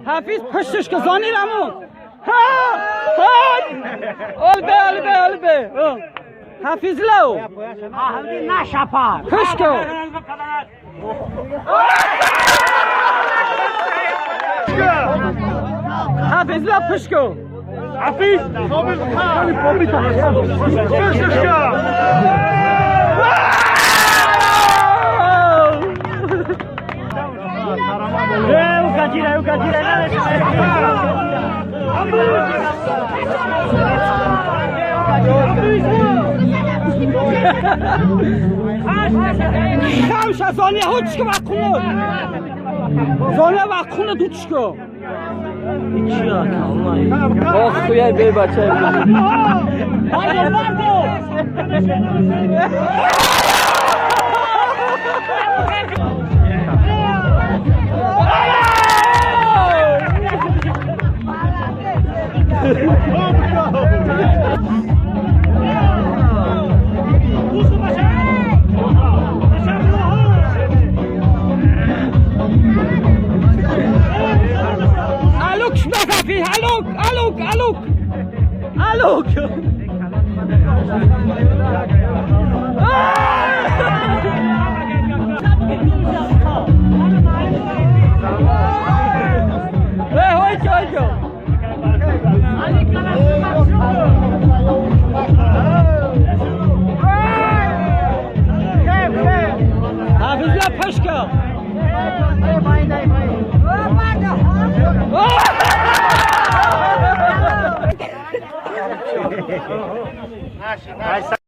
حافظ پشتش که زانی رمون البه حافظ لو نه شپا پشت کو حافظ لو پشت کو حفيظ خمسة ثانية هو تشكو وقونه ثانية وقونه دو تشكو آخ توی بی بچه الوک شما فی الوک حافظ لا پشکا